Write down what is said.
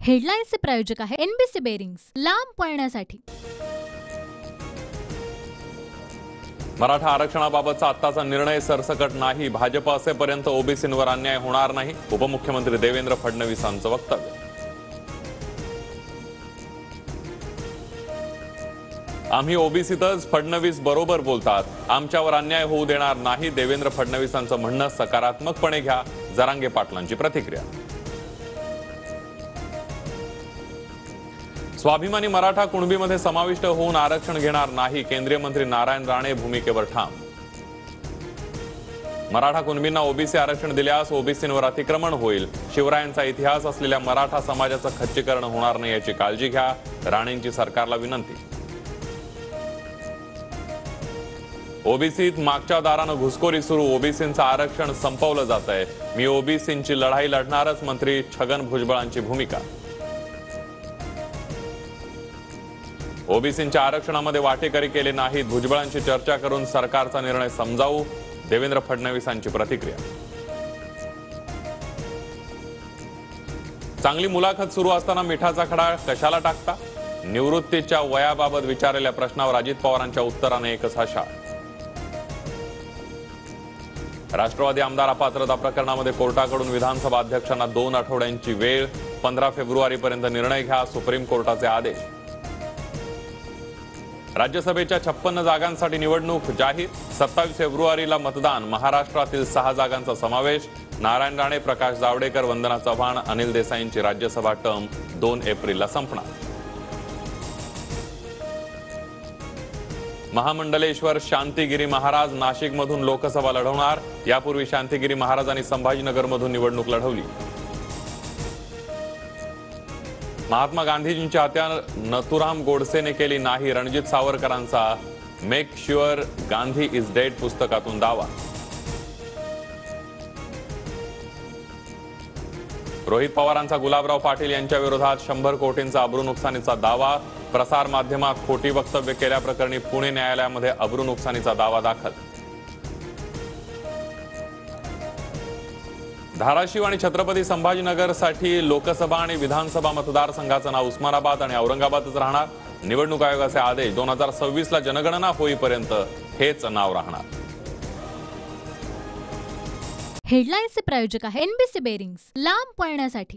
हेडलाईन्सचे प्रायोजक आहे NBC bearings, लांब पळण्यासाठी। मराठा आरक्षणाबाबतचा आत्ताचा निर्णय सरसकट नाही, भाजप असेपर्यंत ओबीसींवर अन्याय होणार नाही, उपमुख्यमंत्री देवेंद्र फडणवीसांचं वक्तव्य। आम्ही ओबीसीतच, फडणवीस बरोबर बोलतात, आमच्यावर अन्याय होऊ देणार नाही, देवेंद्र फडणवीसांचं म्हणणं सकारात्मकपणे घ्या, जरांगे पाटलांची प्रतिक्रिया। स्वाभिमानी मराठा कुणबीमध्ये समाविष्ट होऊन आरक्षण घेणार नाही, केंद्रीय मंत्री नारायण राणे भूमिकेवर ठाम। मराठा कुणबींना ओबीसी आरक्षण दिल्यास ओबीसींवर अतिक्रमण होईल, शिवरायांचा इतिहास असलेल्या मराठा समाजाचं खच्चीकरण होणार नाही याची काळजी घ्या, राणेंची सरकारला विनंती। ओबीसीत मागच्या दारानं घुसखोरी सुरू, ओबीसींचं आरक्षण संपवलं जातंय, मी ओबीसींची लढाई लढणारच, मंत्री छगन भुजबळांची भूमिका। ओबीसींच्या आरक्षणामध्ये वाटेकरी केले नाहीत, भुजबळांची चर्चा करून सरकारचा निर्णय समजावू, देवेंद्र फडणवीसांची प्रतिक्रिया। चांगली मुलाखत सुरू असताना मिठाचा खडा कशाला टाकता, निवृत्तीच्या वयाबाबत विचारलेल्या प्रश्नावर अजित पवारांच्या उत्तराने एकच हशा। राष्ट्रवादी आमदार अपात्रता प्रकरणामध्ये कोर्टाकडून विधानसभा अध्यक्षांना 2 आठवड्यांची वेळ, 15 फेब्रुवारीपर्यंत निर्णय घ्या, सुप्रीम कोर्टाचे आदेश। राज्यसभेच्या 56 जागांसाठी निवडणूक जाहीर, 27 फेब्रुवारीला मतदान, महाराष्ट्रातील 6 जागांचा समावेश, नारायण राणे, प्रकाश जावडेकर, वंदना चव्हाण, अनिल देसाईंची राज्यसभा टर्म 2 एप्रिलला संपणार। महामंडलेश्वर शांतिगिरी महाराज नाशिकमधून लोकसभा लढवणार, यापूर्वी शांतिगिरी महाराजांनी संभाजीनगरमधून निवडणूक लढवली। महात्मा गांधीजींची हत्या नथुराम गोडसेने केली नाही, रणजित सावरकरांचा make sure Gandhi is dead पुस्तकातून दावा। रोहित पवारांचा गुलाबराव पाटील यांच्या विरोधात 100 कोटींचा अब्रूनुकसानीचा दावा, प्रसार माध्यमात खोटी वक्तव्य केल्याप्रकरणी पुणे न्यायालयामध्ये अब्रूनुकसानीचा दावा दाखल। धाराशिव आणि छत्रपती संभाजीनगरसाठी लोकसभा आणि विधानसभा मतदारसंघाचं नाव उस्मानाबाद आणि औरंगाबादच राहणार, निवडणूक आयोगाचे आदेश, 2026 ला जनगणना होईपर्यंत हेच नाव राहणार। हेडलाईन्सचे प्रायोजक आहे एनबीसी बेरिंग्स, लांब पळण्यासाठी।